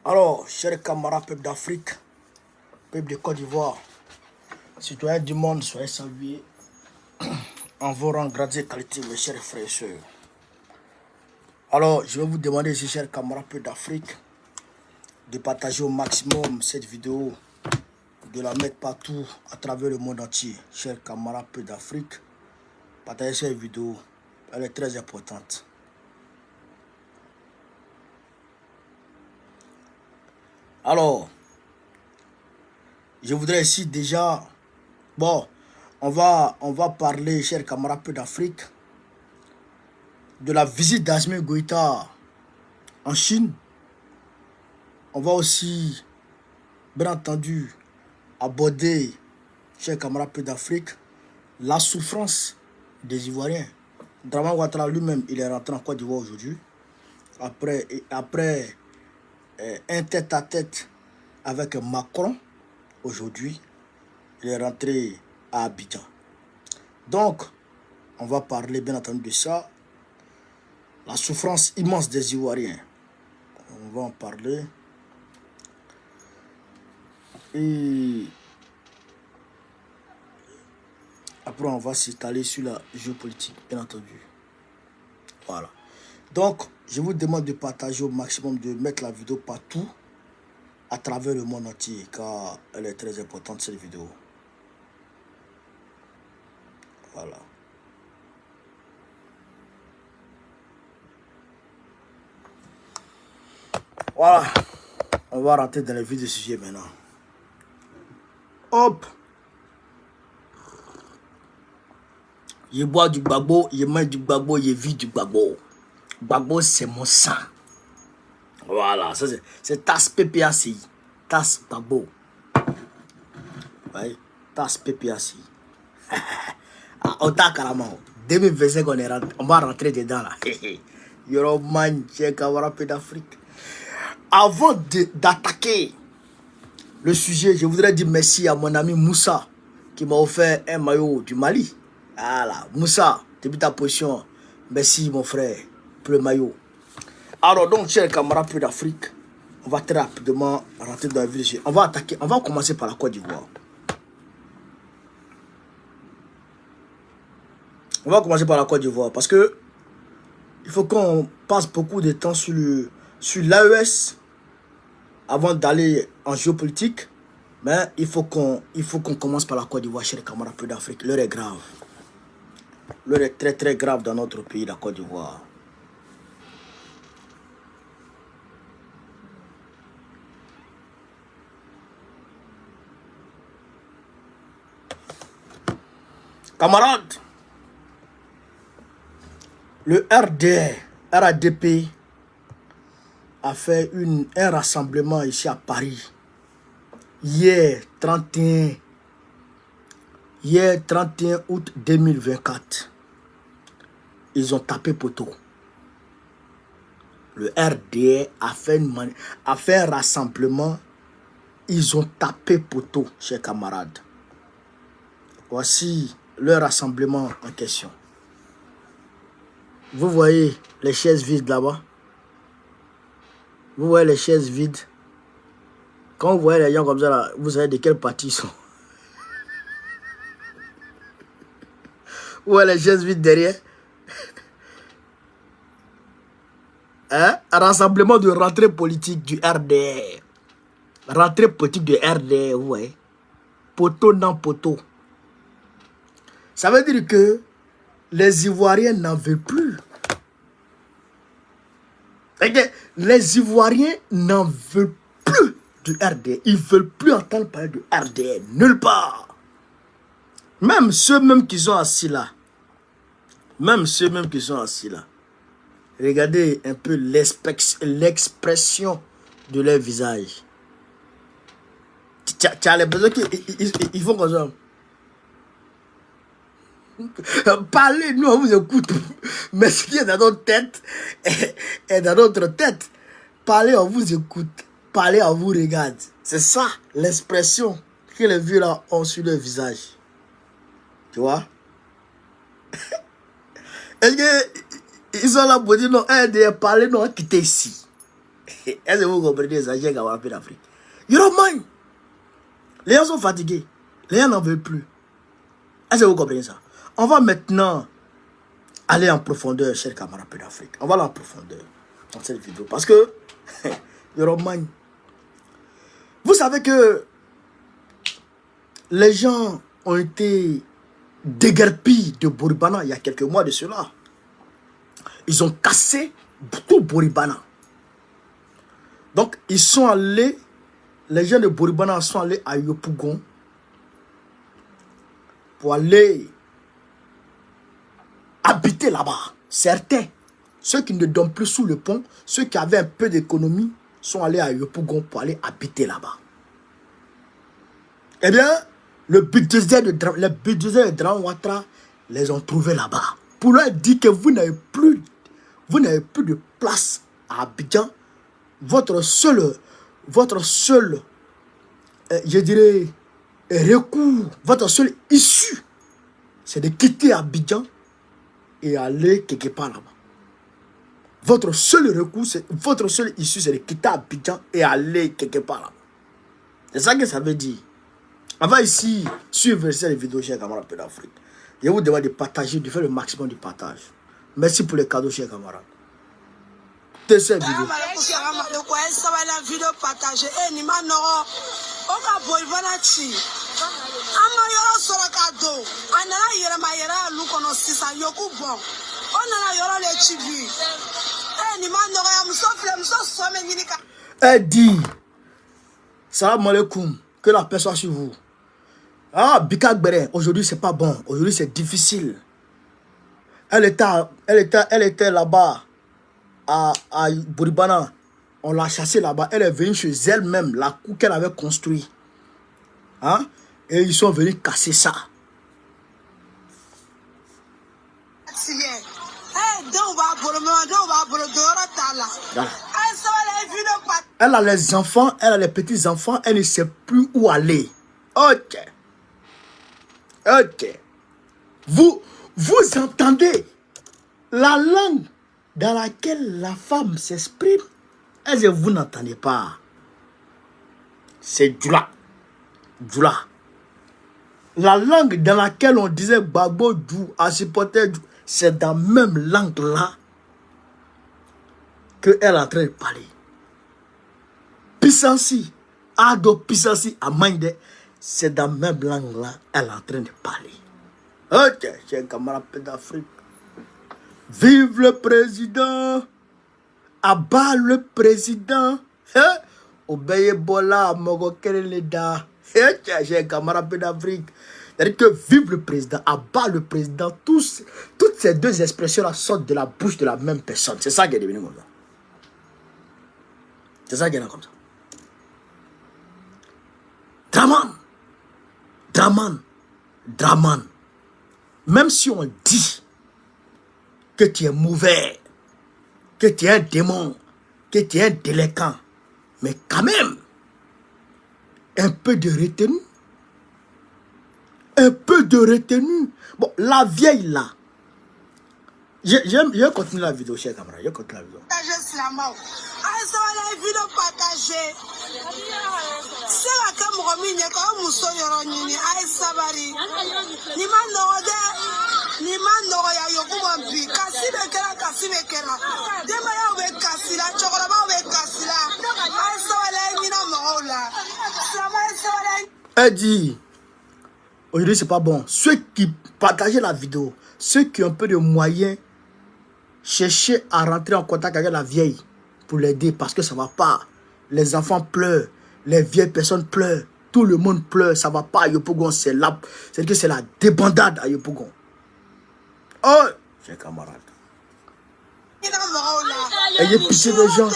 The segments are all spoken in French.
Alors, chers camarades, peuple d'Afrique, peuple de Côte d'Ivoire, citoyens du monde, soyez salués en vos rangs, grades et qualités, mes chers frères et sœurs. Alors, je vais vous demander, chers camarades, peuple d'Afrique, de partager au maximum cette vidéo, de la mettre partout à travers le monde entier. Chers camarades, peuple d'Afrique, partagez cette vidéo, elle est très importante. Alors, je voudrais ici déjà, bon, on va parler, chers camarades d'Afrique, de la visite d'Assimi Goïta en Chine. On va aussi, bien entendu, aborder, chers camarades d'Afrique, la souffrance des Ivoiriens. Dramane Ouattara lui-même, il est rentré en Côte d'Ivoire aujourd'hui, après un tête-à-tête avec Macron. Aujourd'hui, il est rentré à Abidjan. Donc, on va parler bien entendu de ça. La souffrance immense des Ivoiriens. On va en parler. Et après, on va s'étaler sur la géopolitique, bien entendu. Voilà. Donc, je vous demande de partager au maximum, de mettre la vidéo partout, à travers le monde entier, car elle est très importante, cette vidéo. Voilà. Voilà. On va rentrer dans le vif du sujet maintenant. Hop. Je bois du gbagbo, je mange du gbagbo, je vis du gbagbo. Gbagbo, c'est mon sang. Voilà, ça c'est tasse PPACI. Tasse gbagbo. Ouais, tasse PPACI. Ota carrément. 2025, on va rentrer dedans là. Yoroman, chers camarades d'Afrique. Avant d'attaquer le sujet, je voudrais dire merci à mon ami Moussa qui m'a offert un maillot du Mali. Voilà, Moussa, depuis ta position, merci mon frère pour le maillot. Alors donc, chers camarades d'Afrique, on va très rapidement rentrer dans la vie. On va attaquer, on va commencer par la Côte d'Ivoire. On va commencer par la Côte d'Ivoire parce que il faut qu'on passe beaucoup de temps sur l'AES avant d'aller en géopolitique. Mais il faut qu'on commence par la Côte d'Ivoire, chers camarades d'Afrique. L'heure est grave. L'heure est très très grave dans notre pays, la Côte d'Ivoire. Camarades, le RADP a fait un rassemblement ici à Paris. Hier 31 août 2024. Ils ont tapé poteau. Le RDR a fait un rassemblement. Ils ont tapé poteau, chers camarades. Voici le rassemblement en question. Vous voyez les chaises vides là-bas? Vous voyez les chaises vides? Quand vous voyez les gens comme ça, là, vous savez de quel parti ils sont. Vous voyez les chaises vides derrière? Hein? Rassemblement de rentrée politique du RDR. Rentrée politique du RDR, vous voyez? Poteau dans poteau. Ça veut dire que les Ivoiriens n'en veulent plus. Les Ivoiriens n'en veulent plus du RDR. Ils ne veulent plus entendre parler du RDR. Nulle part. Même ceux qui sont assis là. Regardez un peu l'expression de leur visage. Tu as l'impression qu'ils font comme ça. Parlez, nous on vous écoute. Mais ce qui est dans notre tête est dans notre tête. Parlez, on vous écoute. Parlez, on vous regarde. C'est ça l'expression que les vieux là ont sur leur visage. Tu vois? Est-ce qu'ils sont là pour dire non, parlez, non, quittez ici. Est-ce que vous comprenez ça, Cheikh Amara Paix d'Afrique? Yoroman, les gens sont fatigués. Les gens n'en veulent plus. Est-ce que vous comprenez ça? On va maintenant aller en profondeur, Cheikh Amara Paix d'Afrique. On va aller en profondeur dans cette vidéo. Parce que, Yoroman, vous savez que les gens ont été déguerpis de Boribana il y a quelques mois de cela. Ils ont cassé tout Boribana. Donc, ils sont allés, les gens de Boribana sont allés à Yopougon pour aller habiter là-bas. Certains, ceux qui ne dorment plus sous le pont, ceux qui avaient un peu d'économie, sont allés à Yopougon pour aller habiter là-bas. Eh bien, le bulldozer de Dramane Ouattara les ont trouvés là-bas. Pour leur dire que vous n'avez plus de place à Abidjan. Votre seul, je dirais, recours, votre seule issue, c'est de quitter Abidjan et aller quelque part là-bas. Votre seul recours, votre seule issue, c'est de quitter Abidjan et aller quelque part là-bas. C'est ça que ça veut dire. On va ici suivre cette vidéo, Cheikh Amara Paix d'Afrique. Je vous demande de partager, de faire le maximum de partage. Merci pour les cadeaux, Cheikh Amara. De cette vidéo. Elle dit, salam alaikum, que la paix soit sur vous. Ah, Bika Gbere, aujourd'hui c'est pas bon, aujourd'hui c'est difficile. Elle était là-bas à Boribana, on l'a chassée là-bas, elle est venue chez elle-même, la cour qu'elle avait construite. Hein? Et ils sont venus casser ça. Voilà. Elle a les enfants, elle a les petits-enfants, elle ne sait plus où aller. Ok. Ok. Vous entendez la langue dans laquelle la femme s'exprime? Est-ce que vous n'entendez pas? C'est Djoula. Djoula. La langue dans laquelle on disait Gbagbo Djou, à supporter Djou, c'est dans la même langue là qu'elle est en train de parler. Pisansi, Ado Pisansi, Amande, c'est dans la même langue là elle est en train de parler. Ok, Cheikh Amara Paix d'Afrique. Vive le président. Abat le président. Obeye Bola, Mogo Kereleda. Cheikh Amara Paix d'Afrique. C'est-à-dire que vive le président, abat le président. Toutes ces deux expressions-là sortent de la bouche de la même personne. C'est ça qui est devenu comme ça. C'est ça qui est comme ça. Dramane. Même si on dit que tu es mauvais, que tu es un démon, que tu es un délinquant, mais quand même, un peu de retenue. Un peu de retenue. Bon, la vieille là. Je vais continuer la vidéo, Cheikh Amara. Je vais continuer la vidéo. Elle dit, aujourd'hui c'est pas bon. Ceux qui partagent la vidéo, ceux qui ont un peu de moyens, cherchez à rentrer en contact avec la vieille pour l'aider parce que ça va pas. Les enfants pleurent, les vieilles personnes pleurent, tout le monde pleure, ça va pas à Yopougon, c'est là, c'est que c'est la débandade à Yopougon. Oh, j'ai camarade. Ayez pitié des gens.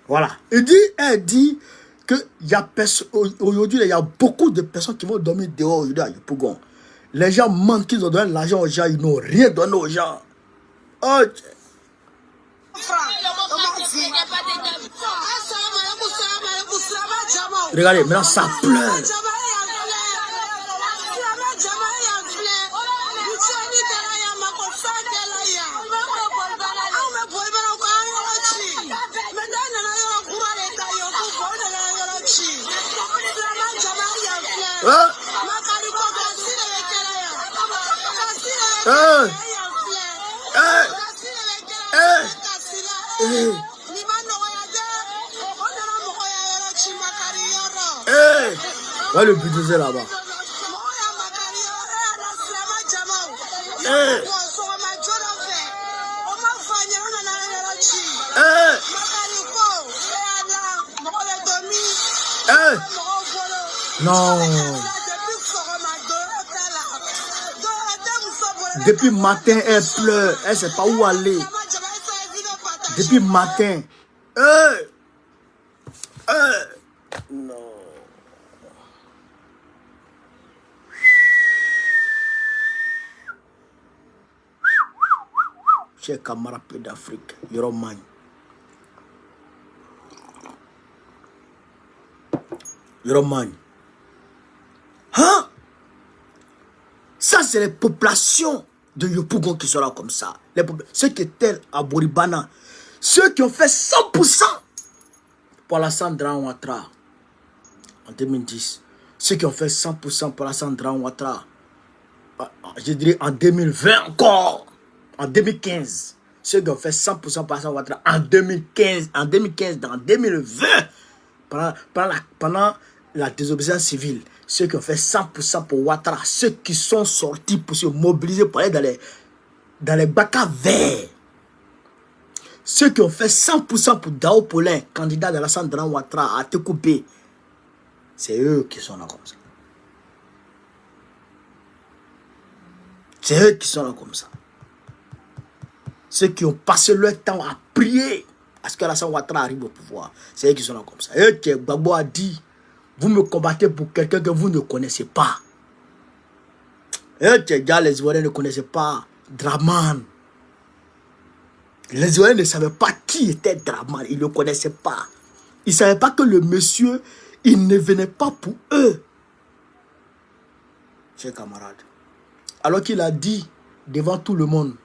Voilà. Elle dit que aujourd'hui, il y a beaucoup de personnes qui vont dormir dehors aujourd'hui à Yopougon. Les gens mentent qu'ils ont donné l'argent aux gens, ils n'ont rien donné aux gens. Oh. Regardez, maintenant ça pleure. Ouais, le bulldozer là-bas. Non. Depuis matin, elle pleure. Elle ne sait pas où aller. Depuis matin. Non. Chers camarades d'Afrique, Yoroman. Yoroman. Hein? Ça, c'est les populations de Yopougon qui sont là comme ça. Ceux qui étaient à Boribana. Ceux qui ont fait 100% pour Alassane Dramane Ouattara en 2010. Ceux qui ont fait 100% pour Alassane Dramane Ouattara, je dirais en 2020 encore. En 2015. Ceux qui ont fait 100% pour Alassane Ouattara en 2015. En 2015, dans 2020. Pendant la désobéissance civile. Ceux qui ont fait 100% pour Ouattara. Ceux qui sont sortis pour se mobiliser pour aller dans les bacs à verre. Ceux qui ont fait 100% pour Dao Paulin, candidat d'Alassane Dramane Ouattara à Tekoubé, c'est eux qui sont là comme ça. C'est eux qui sont là comme ça. Ceux qui ont passé leur temps à prier à ce qu'Alassane Ouattara arrive au pouvoir, c'est eux qui sont là comme ça. Eux qui Gbagbo a dit, vous me combattez pour quelqu'un que vous ne connaissez pas. Eux qui les Ivoiriens ne connaissaient pas Dramane. Les Ivoiriens ne savaient pas qui était Dramane. Ils ne le connaissaient pas. Ils ne savaient pas que le monsieur, il ne venait pas pour eux. Chers camarades. Alors qu'il a dit devant tout le monde,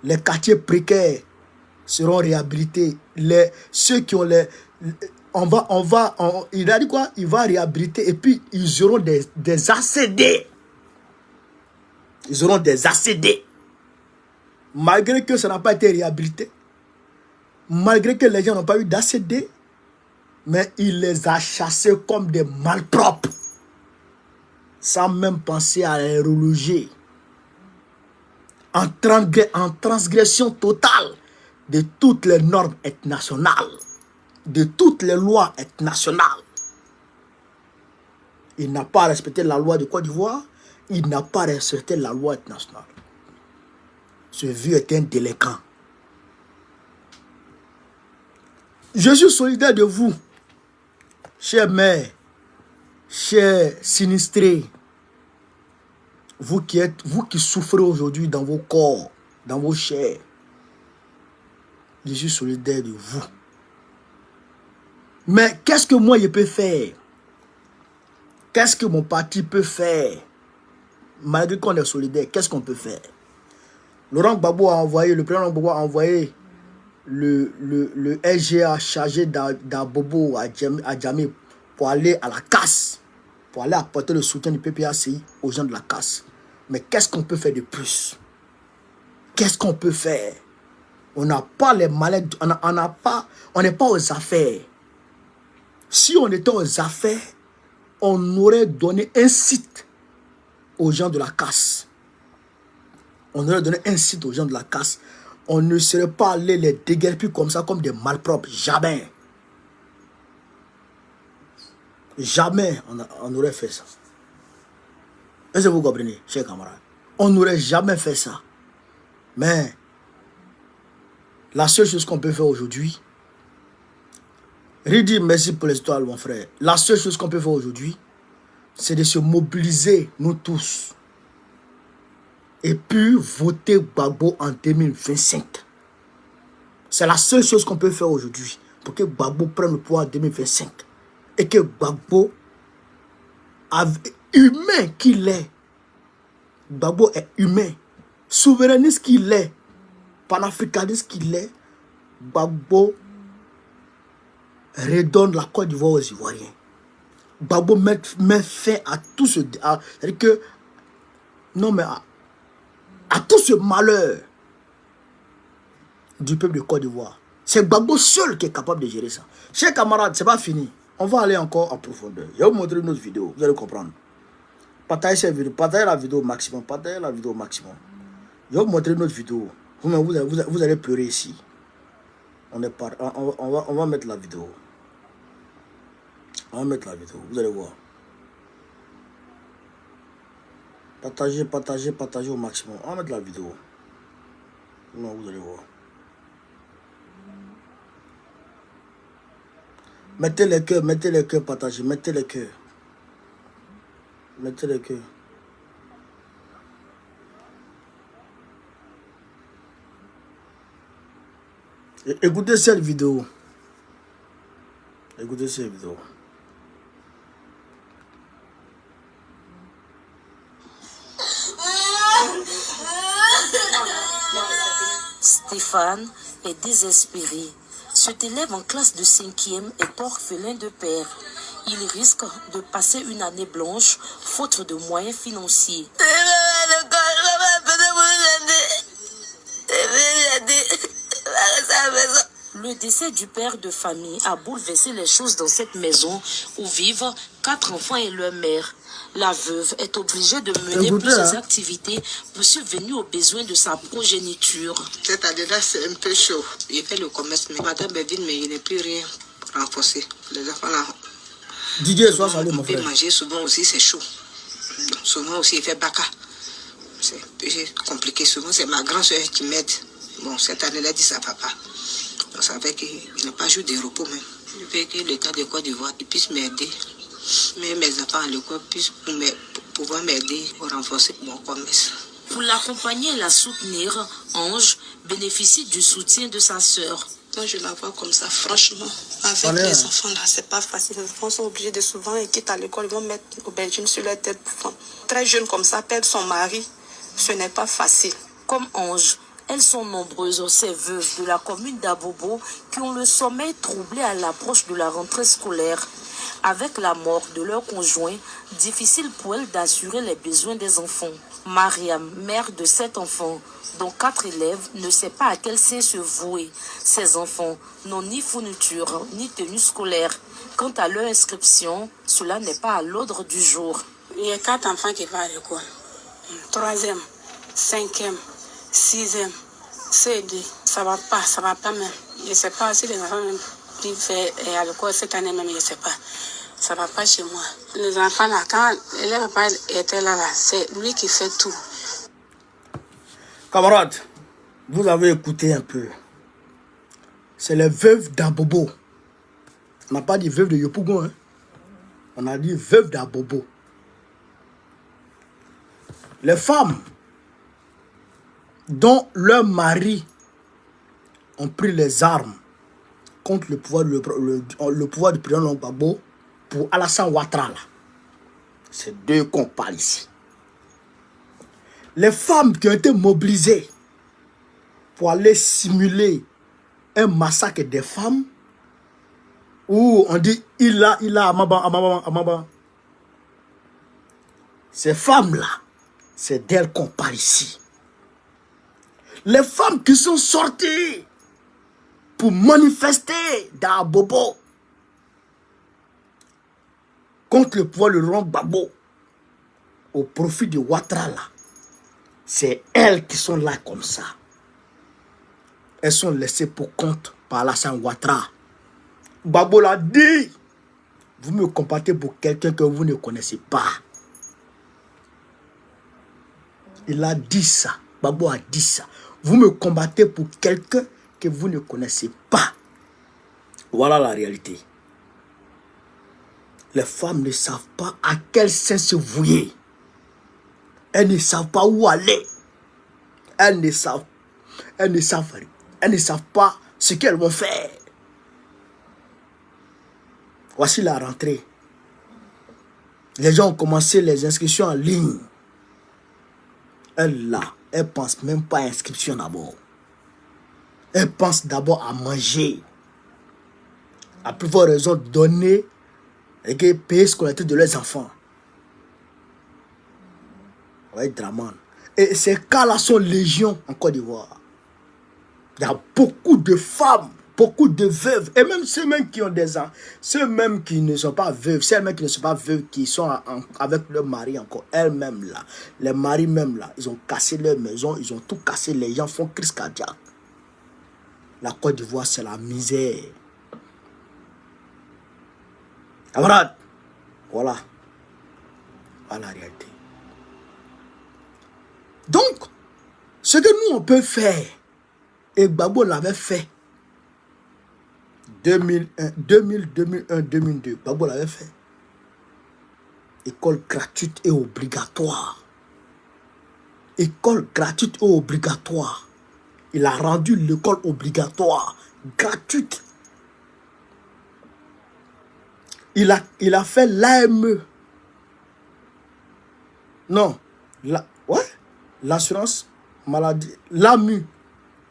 les quartiers précaires seront réhabilités. Ceux qui ont les... il a dit quoi? Il va réhabiliter et puis ils auront des ACD. Ils auront des ACD. Malgré que ça n'a pas été réhabilité, malgré que les gens n'ont pas eu d'ACD, mais il les a chassés comme des malpropres, sans même penser à les reloger, en transgression totale de toutes les normes internationales, de toutes les lois internationales. Il n'a pas respecté la loi de Côte d'Ivoire, il n'a pas respecté la loi internationale. Ce vieux est un délinquant. Je suis solidaire de vous, chers mères, chers sinistrés, vous qui souffrez aujourd'hui dans vos corps, dans vos chairs. Je suis solidaire de vous. Mais qu'est-ce que moi je peux faire? Qu'est-ce que mon parti peut faire? Malgré qu'on est solidaire, qu'est-ce qu'on peut faire? Laurent Gbagbo a envoyé, le président Gbagbo a envoyé le SGA chargé d'Abobo à Djamé pour aller à la casse, pour aller apporter le soutien du PPACI aux gens de la casse. Mais qu'est-ce qu'on peut faire de plus? Qu'est-ce qu'on peut faire? On n'a pas les malades, on n'est pas aux affaires. Si on était aux affaires, on aurait donné un site aux gens de la casse. On aurait donné un site aux gens de la casse. On ne serait pas allé les déguerpir comme ça, comme des malpropres. Jamais. Jamais on aurait fait ça. Est-ce que vous comprenez, chers camarades? On n'aurait jamais fait ça. Mais la seule chose qu'on peut faire aujourd'hui, Ridi, merci pour les étoiles, mon frère. La seule chose qu'on peut faire aujourd'hui, c'est de se mobiliser, nous tous. Et puis voter Gbagbo en 2025. C'est la seule chose qu'on peut faire aujourd'hui pour que Gbagbo prenne le pouvoir en 2025. Et que Gbagbo, humain qu'il est, Gbagbo est humain. souverainiste qu'il est, panafricaniste qu'il est, Gbagbo redonne la Côte d'Ivoire aux Ivoiriens. Gbagbo met fin à tout ce... C'est-à-dire que... Non, mais à tout ce malheur du peuple de Côte d'Ivoire. C'est Gbagbo seul qui est capable de gérer ça. Chers camarades, c'est pas fini. On va aller encore en profondeur. Je vais vous montrer une autre vidéo, vous allez comprendre. Partagez cette vidéo, partagez la vidéo au maximum, partagez la vidéo au maximum. Je vais vous montrer une autre vidéo. Vous allez pleurer ici. On va mettre la vidéo. On va mettre la vidéo, vous allez voir. Partagez, partagez, partagez au maximum. On va mettre la vidéo. Non, vous allez voir. Mettez les cœurs, partagez, mettez les cœurs. Mettez les cœurs. Écoutez cette vidéo. Écoutez cette vidéo. Stéphane est désespéré. Cet élève en classe de 5e est orphelin de père. Il risque de passer une année blanche, faute de moyens financiers. Le décès du père de famille a bouleversé les choses dans cette maison où vivent 4 enfants et leur mère. La veuve est obligée de mener plusieurs activités pour subvenir aux besoins de sa progéniture. Cette année-là, c'est un peu chaud. Il fait le commerce, mais madame Bevin, mais il n'est plus rien renforcé. Les enfants là. Didier, sois salut, mon frère. Manger souvent aussi, c'est chaud. Souvent aussi, il fait baka. C'est un peu compliqué. Souvent, c'est ma grand-soeur qui m'aide. Bon, cette année-là, dit ça, papa. On savait qu'il n'a pas joué de repos même. Je veux que l'État de Côte d'Ivoire puisse m'aider. Mais mes enfants à l'école puissent pouvoir m'aider pour renforcer mon commerce. Pour l'accompagner et la soutenir, Ange bénéficie du soutien de sa sœur. Quand je la vois comme ça, franchement, avec les enfants là, c'est pas facile. Les enfants sont obligés de souvent, ils quittent à l'école, ils vont mettre l'aubergine sur leur tête. Très jeune comme ça, perdre son mari, ce n'est pas facile. Comme Ange, elles sont nombreuses, ces veuves de la commune d'Abobo qui ont le sommeil troublé à l'approche de la rentrée scolaire. Avec la mort de leur conjoint, difficile pour elles d'assurer les besoins des enfants. Mariam, mère de 7 enfants, dont 4 élèves, ne sait pas à quelle sait se vouer. Ces enfants n'ont ni fourniture, ni tenue scolaire. Quant à leur inscription, cela n'est pas à l'ordre du jour. Il y a 4 enfants qui vont à l'école. 3e, 5e, 6e, CD. Ça va pas même. Je ne sais pas si les enfants qui fait à l'école cette année même, je ne sais pas. Ça ne va pas chez moi. Les enfants là, quand les papa était là, c'est lui qui fait tout. Camarades, vous avez écouté un peu. C'est les veuves d'Abobo. On n'a pas dit veuve de Yopougon, hein. On a dit veuve d'Abobo. Les femmes dont leurs maris ont pris les armes contre le pouvoir, le pouvoir du président Gbagbo pour Alassane Ouattara. C'est deux qu'on parle ici. Les femmes qui ont été mobilisées pour aller simuler un massacre des femmes, où on dit il a Amaba. Ces femmes-là, c'est d'elles qu'on parle ici. Les femmes qui sont sorties pour manifester dans Bobo contre le pouvoir de Laurent Gbagbo au profit de Ouattara, c'est elles qui sont là comme ça. Elles sont laissées pour compte par Alassane Ouattara. Gbagbo l'a dit. Vous me comparez pour quelqu'un que vous ne connaissez pas. Il a dit ça. Gbagbo a dit ça. Vous me combattez pour quelqu'un que vous ne connaissez pas. Voilà la réalité. Les femmes ne savent pas à quel sein se vouer. Elles ne savent pas où aller. Elles ne savent pas ce qu'elles vont faire. Voici la rentrée. Les gens ont commencé les inscriptions en ligne. Elles elles ne pensent même pas à inscription d'abord. Elles pensent d'abord à manger. À plus forte raison, donner et payer scolarité de leurs enfants. Ouais, Draman. Et ces cas-là sont légion en Côte d'Ivoire. Il y a beaucoup de femmes, beaucoup de veuves, et même ceux mêmes qui ont des enfants, ceux mêmes qui ne sont pas veuves, celles-mêmes qui ne sont pas veuves, qui sont avec leur mari encore, elles-mêmes là, les maris même là, ils ont cassé leur maison, ils ont tout cassé, les gens font crise cardiaque. La Côte d'Ivoire, c'est la misère. Camarades, voilà la réalité. Donc, ce que nous on peut faire, et Gbagbo l'avait fait 2001, 2002. Gbagbo l'avait fait. École gratuite et obligatoire. École gratuite et obligatoire. Il a rendu l'école obligatoire, gratuite. Il a fait l'AME. Non. L'assurance maladie. L'AMU.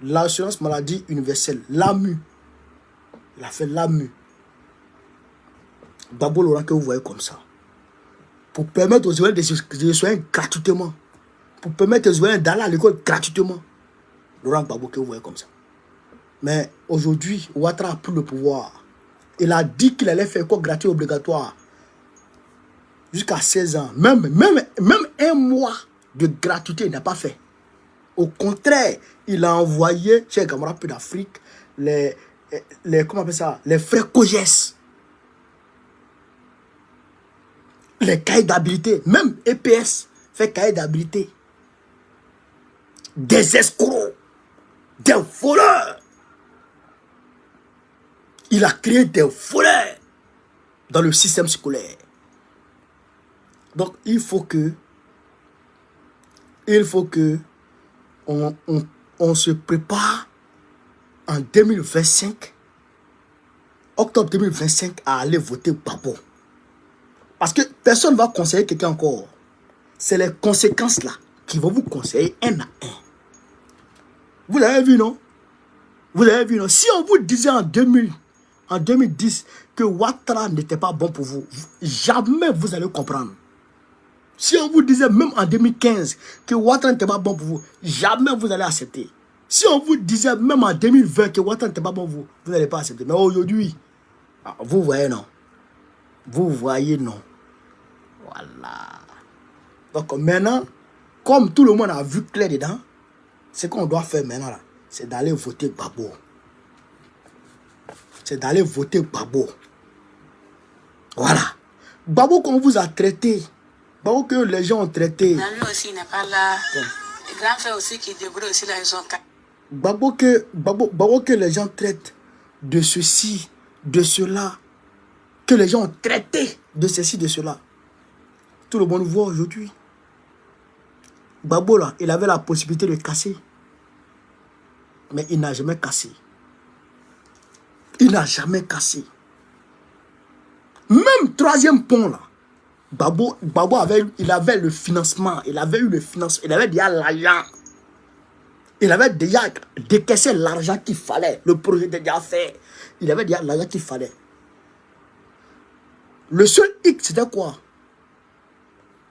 L'assurance maladie universelle. L'AMU. Il a fait l'AMU. Gbagbo Laurent que vous voyez comme ça. Pour permettre aux Ivoiriens de se soigner gratuitement. Pour permettre aux Ivoiriens d'aller à l'école gratuitement. Laurent Gbagbo que vous voyez comme ça. Mais aujourd'hui, Ouattara a pris le pouvoir. Il a dit qu'il allait faire école gratuite obligatoire. Jusqu'à 16 ans. Même un mois de gratuité, il n'a pas fait. Au contraire, il a envoyé chez les camarades d'Afrique comment on appelle ça, les frais COGES, les cahiers d'habilité, même EPS fait cahier d'habilité. Des escrocs, des voleurs. Il a créé des voleurs dans le système scolaire. Donc il faut que on se prépare en 2025, octobre 2025, à aller voter Gbagbo. Parce que personne ne va conseiller quelqu'un encore. C'est les conséquences là qui vont vous conseiller un à un. Vous l'avez vu, non? Vous l'avez vu, non? Si on vous disait en 2010 que Ouattara n'était pas bon pour vous, jamais vous allez comprendre. Si on vous disait même en 2015 que Ouattara n'était pas bon pour vous, jamais vous allez accepter. Si on vous disait même en 2020 que Ouattara n'était pas bon pour vous, vous n'allez pas accepter. Mais aujourd'hui, vous voyez non. Vous voyez non. Voilà. Donc maintenant, comme tout le monde a vu clair dedans, ce qu'on doit faire maintenant là, c'est d'aller voter Gbagbo. C'est d'aller voter Gbagbo. Voilà. Gbagbo qu'on vous a traité. Gbagbo que les gens ont traité. Nanu aussi n'est pas là. Le grand frère aussi qui débrouille aussi là, ils ont... Gbagbo que les gens traitent de ceci, de cela. Que les gens ont traité de ceci, de cela. Tout le monde voit aujourd'hui. Gbagbo là, il avait la possibilité de casser. Mais il n'a jamais cassé. Il n'a jamais cassé. Même troisième pont là. Gbagbo avait le financement. Il avait eu le financement. Il avait déjà l'argent. Il avait déjà décaissé l'argent qu'il fallait. Le projet était déjà fait. Il avait déjà l'argent qu'il fallait. Le seul hic, c'était quoi?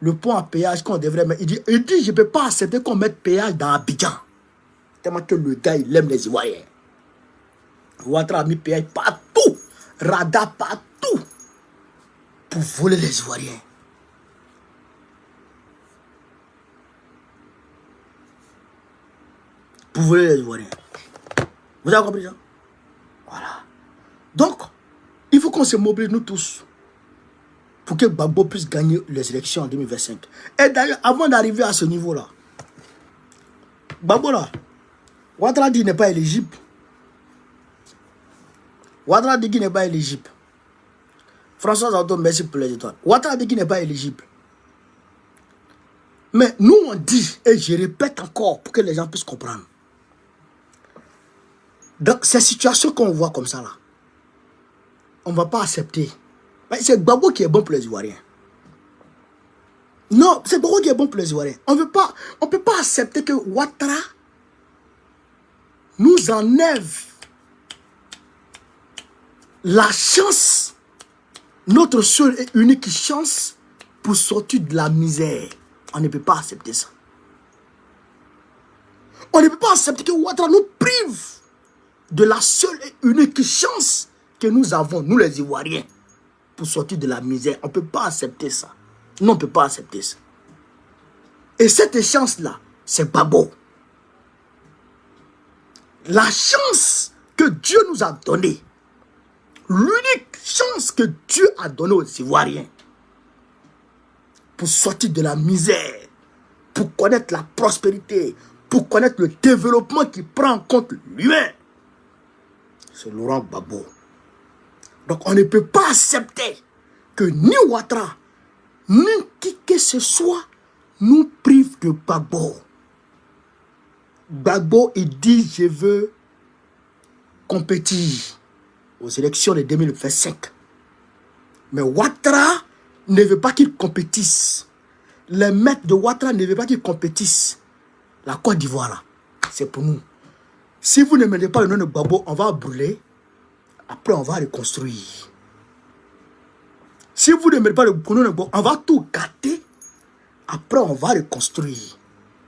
Le pont à péage qu'on devrait mettre. Il dit, je ne peux pas accepter qu'on mette péage dans Abidjan. Tellement que le gars, il aime les Ivoiriens. Ouattara a mis péage partout. Radar partout. Pour voler les Ivoiriens. Pour voler les Ivoiriens. Vous avez compris ça? Voilà. Donc, il faut qu'on se mobilise nous tous. Pour que Gbagbo puisse gagner les élections en 2025. Et d'ailleurs, avant d'arriver à ce niveau-là, Gbagbo là, Ouattara dit qu'il n'est pas éligible. Ouattara dit qu'il n'est pas éligible. François Zato, merci pour les étoiles. Ouattara dit qu'il n'est pas éligible. Mais nous on dit, et je répète encore pour que les gens puissent comprendre. Dans ces situations qu'on voit comme ça là, on ne va pas accepter. C'est Gbagbo qui est bon pour les Ivoiriens. Non, c'est beaucoup qui est bon pour les Ivoiriens. On ne peut pas accepter que Ouattara nous enlève la chance, notre seule et unique chance pour sortir de la misère. On ne peut pas accepter ça. On ne peut pas accepter que Ouattara nous prive de la seule et unique chance que nous avons, nous les Ivoiriens, pour sortir de la misère. On ne peut pas accepter ça. Non, on ne peut pas accepter ça. Et cette chance-là, c'est Gbagbo. La chance que Dieu nous a donnée, l'unique chance que Dieu a donnée aux Ivoiriens pour sortir de la misère, pour connaître la prospérité, pour connaître le développement qui prend en compte l'humain, c'est Laurent Gbagbo. Donc on ne peut pas accepter que ni Ouattara, ni qui que ce soit nous prive de Gbagbo. Gbagbo, il dit, je veux compétir aux élections de 2025. Mais Ouattara ne veut pas qu'il compétisse. Les maîtres de Ouattara ne veulent pas qu'il compétisse. La Côte d'Ivoire, là, c'est pour nous. Si vous ne mettez pas le nom de Gbagbo, on va brûler. Après, on va reconstruire. Si vous ne mettez pas le nom de Gbagbo, on va tout gâter. Après, on va reconstruire.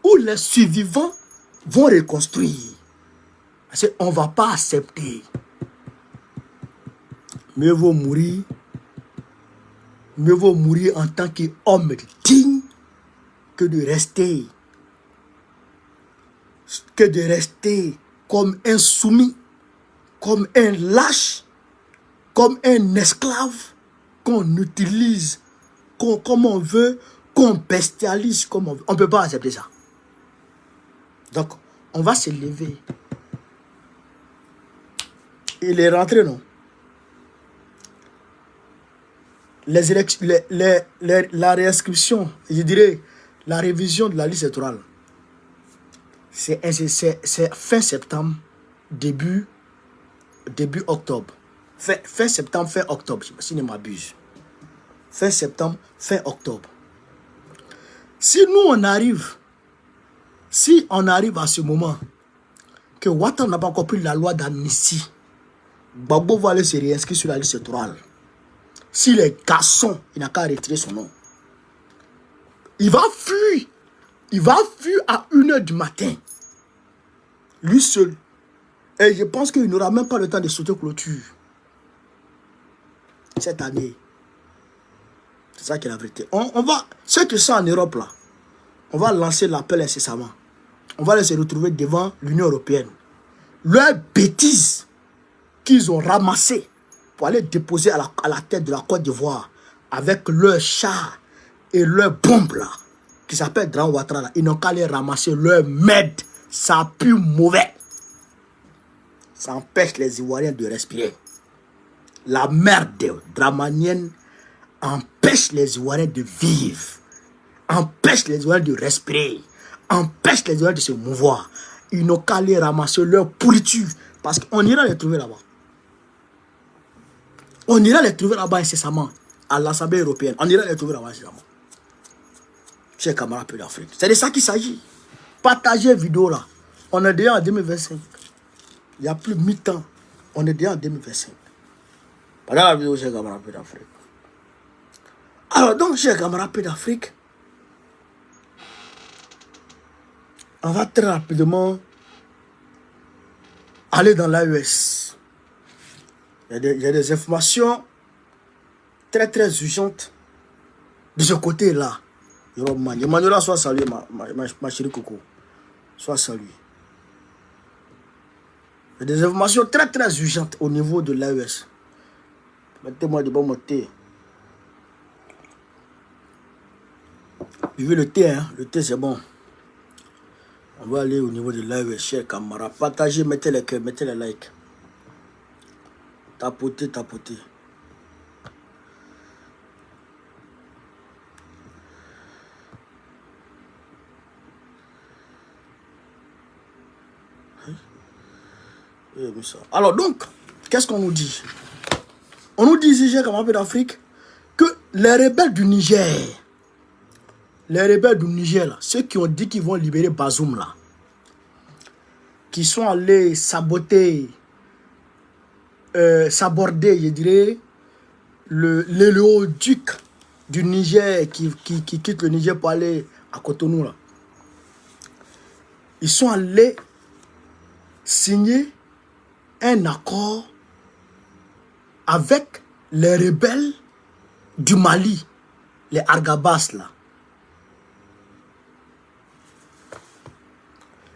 Ou les survivants vont reconstruire. Parce qu'on ne va pas accepter. Mieux vaut mourir en tant qu'homme digne que de rester comme un soumis, comme un lâche, comme un esclave qu'on utilise comme on veut, qu'on bestialise comme on veut. On ne peut pas accepter ça. Donc, on va se lever. Il est rentré, non? La réinscription, je dirais, la révision de la liste électorale, c'est fin septembre, début octobre. Fin septembre, fin octobre, si je ne m'abuse. Fin septembre, fin octobre. Si on arrive à ce moment, que Ouattara n'a pas encore pris la loi d'amnistie, Gbagbo va aller se réinscrire sur la liste électorale. S'il est garçon, il n'a qu'à retirer son nom. Il va fuir. Il va fuir à 1h du matin. Lui seul. Et je pense qu'il n'aura même pas le temps de sauter clôture. Cette année. C'est ça qui est la vérité. On va, ceux qui sont en Europe là, on va lancer l'appel incessamment. On va les retrouver devant l'Union européenne. Leur bêtise qu'ils ont ramassée pour aller déposer à la tête de la Côte d'Ivoire avec leur char et leur bombe là, qui s'appelle Grand Ouattara là, ils n'ont qu'à les ramasser leur merde. Ça pue mauvais. Ça empêche les Ivoiriens de respirer. La merde dramanienne empêche les Ivoiriens de vivre, empêche les Ivoiriens de respirer, empêche les Ivoiriens de se mouvoir. Ils n'ont qu'à aller ramasser leur pourriture parce qu'on ira les trouver là-bas. On ira les trouver là-bas incessamment à l'Assemblée européenne. On ira les trouver là-bas incessamment. Chers camarades de l'Afrique, c'est de ça qu'il s'agit. Partagez la vidéo là. On est déjà en 2025. Il n'y a plus de mi-temps. On est déjà en 2025. Partagez la vidéo, chers camarades de l'Afrique. Alors donc, chers camarades d'Afrique, on va très rapidement aller dans l'AES. Il y a des informations très très urgentes de ce côté-là. Emmanuel, soit salué, ma chérie Coco. Soit salué. Il y a des informations très très urgentes au niveau de l'AES. Mettez-moi de bon thé. Buvez le thé, hein. Le thé c'est bon. On va aller au niveau de l'AES, chers camarades. Partagez, mettez les cœurs, mettez les likes. Tapotez, tapotez. Alors donc, qu'est-ce qu'on nous dit? On nous dit ici, chers camarades d'Afrique, que les rebelles du Niger les rebelles du Niger, là, ceux qui ont dit qu'ils vont libérer Bazoum, là, qui sont allés saborder, je dirais, l'éléoduc du Niger qui quitte le Niger pour aller à Cotonou, là. Ils sont allés signer un accord avec les rebelles du Mali, les Argabas, là.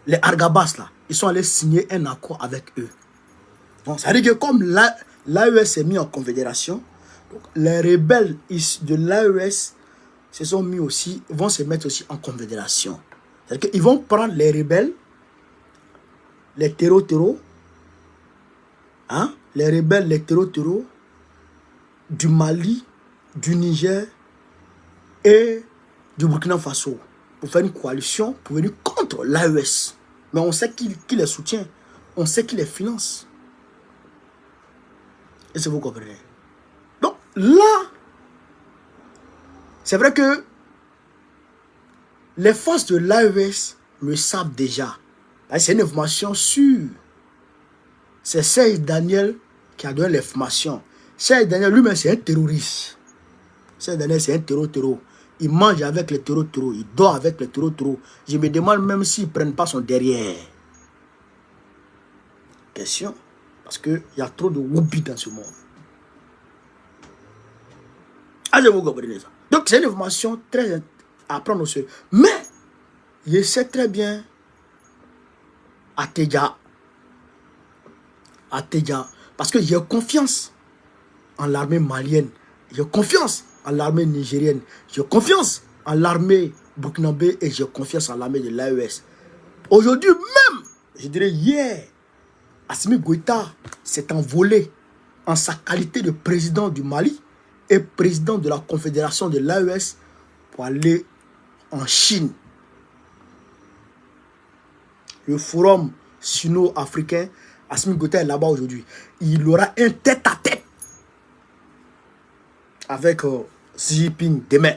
Les Argabas, là, ils sont allés signer un accord avec eux. Donc, ça veut dire que comme l'AES est mis en confédération, donc les rebelles de l'AES se sont mis aussi, vont se mettre aussi en confédération. C'est-à-dire qu'ils vont prendre les rebelles, les terreaux, hein, les rebelles, les terreaux du Mali, du Niger et du Burkina Faso pour faire une coalition pour venir contre l'AES. Mais on sait qui les soutient, on sait qui les finance. Est-ce que vous comprenez? Donc là, c'est vrai que les forces de l'AES le savent déjà. C'est une information sûre. C'est Serge Daniel qui a donné l'information. Serge Daniel lui-même, c'est un terroriste. Serge Daniel, c'est un terreau. Il mange avec les terreaux. Il dort avec les terreaux. Je me demande même s'ils ne prennent pas son derrière. Question. Parce qu'il y a trop de woubi dans ce monde. Ah, je vous comprenez ça. Donc, c'est une information très à prendre au sérieux. Mais, je sais très bien Ateja. Parce que j'ai confiance en l'armée malienne. J'ai confiance en l'armée nigérienne. J'ai confiance en l'armée burkinabé et j'ai confiance en l'armée de l'AES. Aujourd'hui même, je dirais hier, Assimi Goïta s'est envolé en sa qualité de président du Mali et président de la confédération de l'AES pour aller en Chine. Le forum sino-africain, Assimi Goïta est là-bas aujourd'hui. Il aura un tête-à-tête avec Xi Jinping demain.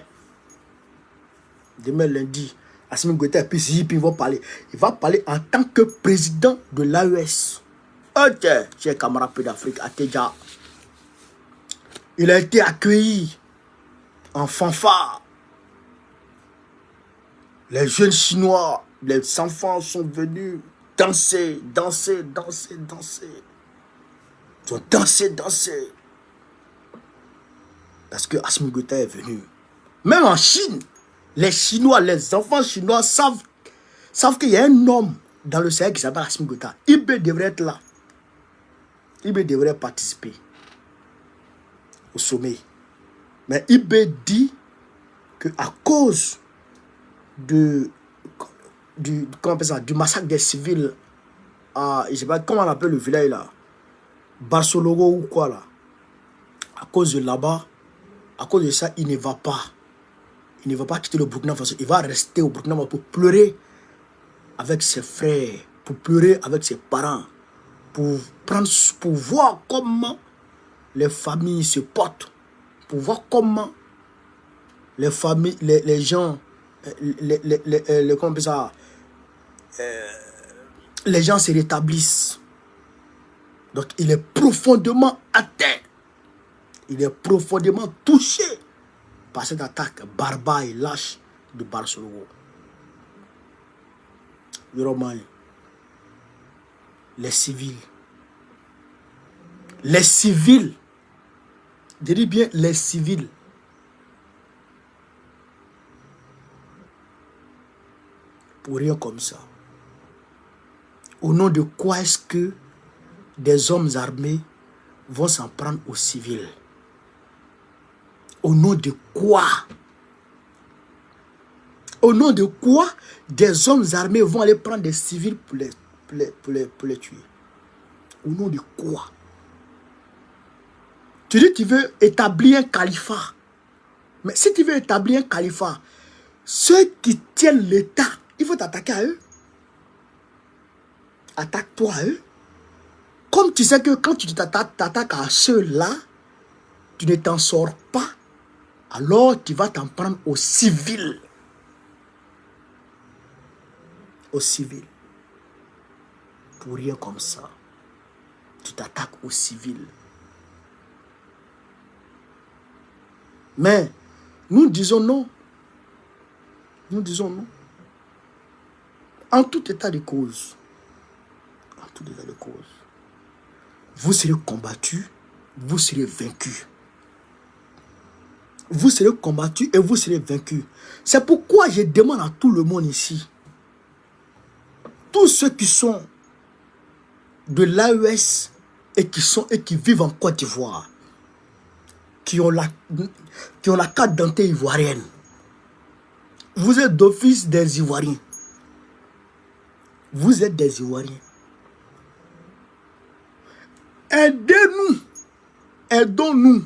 Demain lundi, Assimi Goïta et puis Xi Jinping vont parler. Il va parler en tant que président de l'AES. Ok, chers camarades d'Afrique, Ateja. Il a été accueilli en fanfare. Les jeunes Chinois, les enfants sont venus danser. Ils ont dansé. Parce que Assimi Goïta est venu. Même en Chine, les Chinois, les enfants chinois savent qu'il y a un homme dans le Sahel qui s'appelle Assimi Goïta. Ibé devrait être là. Ibé devrait participer au sommet. Mais Ibé dit que à cause du massacre des civils à, je sais pas comment on appelle le village là, Barcelona ou quoi là, à cause de là-bas, à cause de ça, il ne va pas quitter le Burkina Faso. Il va rester au Burkina Faso pour pleurer avec ses frères, pour pleurer avec ses parents, pour voir comment les familles se portent, pour voir comment les familles, les gens, comment on appelle ça, les gens se rétablissent. Donc il est profondément atteint. Il est profondément touché par cette attaque barbare et lâche de Barcelone. Les civils, je dis bien les civils, pour rien comme ça. Au nom de quoi est-ce que des hommes armés vont s'en prendre aux civils? Au nom de quoi? Au nom de quoi des hommes armés vont aller prendre des civils pour les tuer? Au nom de quoi? Tu dis que tu veux établir un califat. Mais si tu veux établir un califat, ceux qui tiennent l'État, il faut t'attaquer à eux. Attaque-toi à eux. Comme tu sais que quand tu t'attaques à ceux-là, tu ne t'en sors pas. Alors tu vas t'en prendre aux civils. aux civils. Pour rien comme ça. Tu t'attaques aux civils. Mais nous disons non. Nous disons non. En tout état de cause. En tout état de cause. Vous serez combattus, vous serez vaincus. Vous serez combattus et vous serez vaincus. C'est pourquoi je demande à tout le monde ici, tous ceux qui sont de l'AES et qui vivent en Côte d'Ivoire, qui ont la carte d'identité ivoirienne, vous êtes d'office des Ivoiriens. Vous êtes des Ivoiriens. Aidez-nous, aidons-nous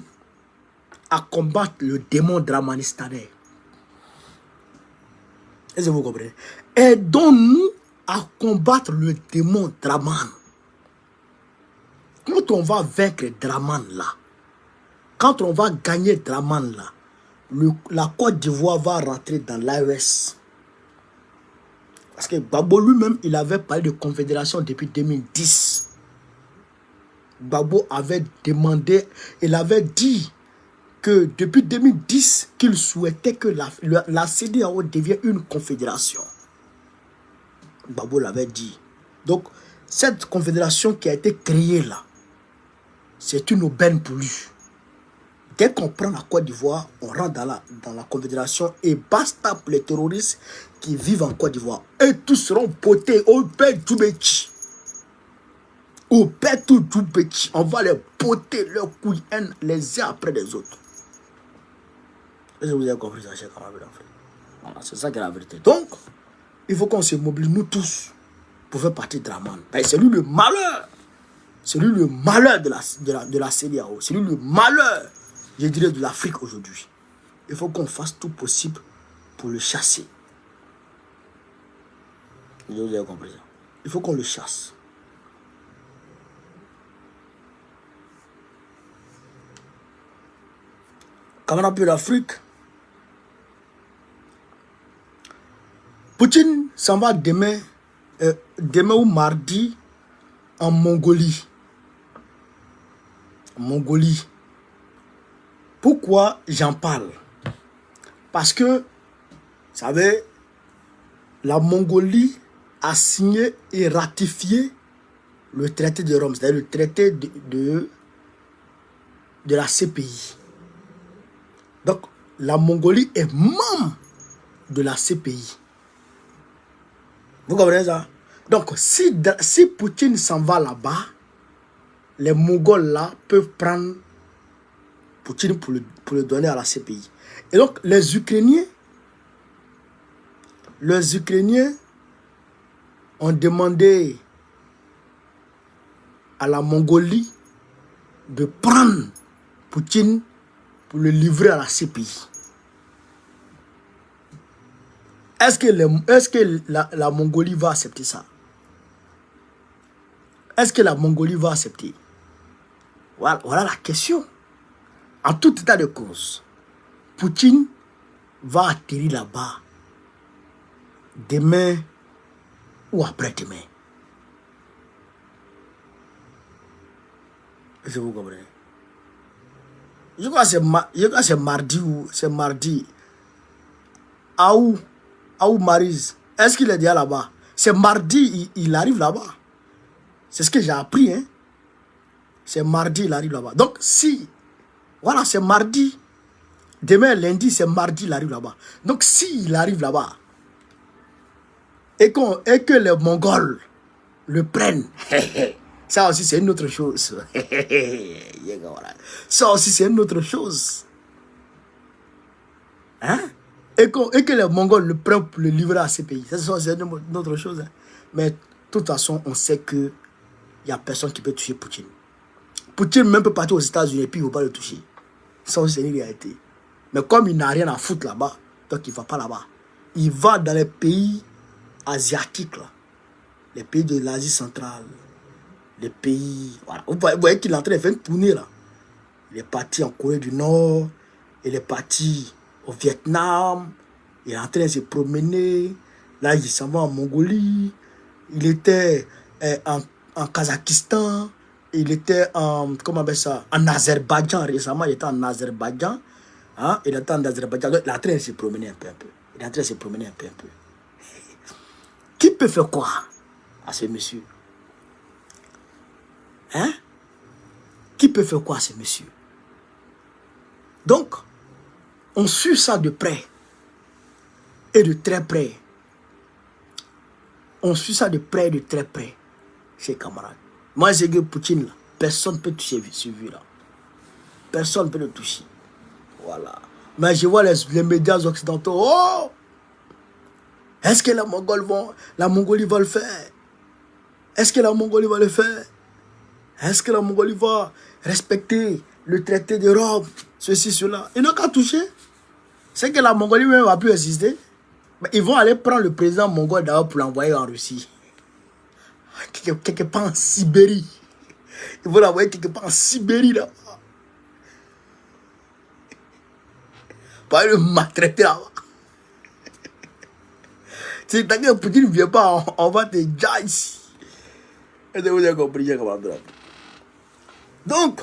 à combattre le démon dramanistanais. Est-ce que vous comprenez? Aidons-nous à combattre le démon Draman. Quand on va vaincre Draman là, quand on va gagner Draman là, la Côte d'Ivoire va rentrer dans l'AES. Parce que Gbagbo lui-même, il avait parlé de confédération depuis 2010. Gbagbo avait demandé, il avait dit que depuis 2010, qu'il souhaitait que la CEDEAO devienne une confédération. Gbagbo l'avait dit. Donc, cette confédération qui a été créée là, c'est une aubaine pour lui. Dès qu'on prend la Côte d'Ivoire, on rentre dans la confédération et basta pour les terroristes qui vivent en Côte d'Ivoire. Et tous seront potés au père du Béchi. Au père du Béchi. On va les poter leurs couilles les uns après les autres. Est-ce que vous avez compris ça, cher camarade? Voilà, c'est ça qui est la vérité. Donc, il faut qu'on se mobilise, nous tous, pour faire partie de Draman. C'est lui le malheur. C'est lui le malheur de la CEDEAO. C'est lui le malheur, je dirais, de l'Afrique aujourd'hui. Il faut qu'on fasse tout possible pour le chasser. Vous avez compris ça? Il faut qu'on le chasse. Camarade de l'Afrique, Poutine s'en va demain ou mardi en Mongolie. Mongolie. Pourquoi j'en parle? Parce que, vous savez, la Mongolie a signé et ratifié le traité de Rome, c'est-à-dire le traité de la CPI. Donc, la Mongolie est membre de la CPI. Vous comprenez ça? Donc, si Poutine s'en va là-bas, les Mongols là peuvent prendre Poutine pour le donner à la CPI. Et donc, les Ukrainiens ont demandé à la Mongolie de prendre Poutine pour le livrer à la CPI. Est-ce que la Mongolie va accepter ça? Est-ce que la Mongolie va accepter? Voilà la question. En tout état de cause, Poutine va atterrir là-bas demain ou après-demain. Est-ce que vous comprenez? Je crois que c'est mardi ou c'est mardi. Aou Maryse, est-ce qu'il est déjà là-bas? C'est mardi, il arrive là-bas. C'est ce que j'ai appris, hein. C'est mardi, il arrive là-bas. Donc, voilà, c'est mardi. Demain, lundi, c'est mardi, il arrive là-bas. Donc, s'il arrive là-bas, et que les Mongols le prennent, ça aussi, c'est une autre chose. Ça aussi, c'est une autre chose. Hein? Et que les Mongols le prennent pour le livrer à ces pays. Ça, c'est une autre chose. Hein? Mais de toute façon, on sait qu'il n'y a personne qui peut toucher Poutine. Poutine même peut partir aux États-Unis et puis il ne va pas le toucher. Ça aussi, c'est une réalité. Mais comme il n'a rien à foutre là-bas, donc il ne va pas là-bas. Il va dans les pays asiatiques, là. Les pays de l'Asie centrale. Les pays... Voilà. Vous voyez qu'il est en train de faire une tournée là. Il est parti en Corée du Nord. Il est parti au Vietnam. Il est en train de se promener Là, il s'en va en Mongolie. Il était en Kazakhstan. Il était en, comment on appelle ça, en Azerbaïdjan. Récemment, il était en Azerbaïdjan. Hein? Il était en Azerbaïdjan. Donc, il est en train de se promener un peu. Il est en train de se promener un peu. Qui peut faire quoi à ce monsieur? Hein? Qui peut faire quoi à ce monsieur? Donc, on suit ça de près. Et de très près. On suit ça de près et de très près, chers camarades. Moi, j'ai que Poutine, là, personne ne peut toucher ce vieux-là. Personne ne peut le toucher. Voilà. Mais je vois les médias occidentaux. Oh! Est-ce que la Mongolie va le faire? Est-ce que la Mongolie va le faire? Est-ce que la Mongolie va respecter le traité de Rome? Ceci, cela. Ils n'ont qu'à toucher. C'est que la Mongolie même ne va plus exister. Mais ils vont aller prendre le président mongol d'abord pour l'envoyer en Russie. Quelque part en Sibérie. Ils vont l'envoyer quelque part en Sibérie là. Pour aller le maltraiter là-bas. Si tant que Poutine ne vient pas, on va te dire ici. Est-ce que vous avez compris, camarades? Donc,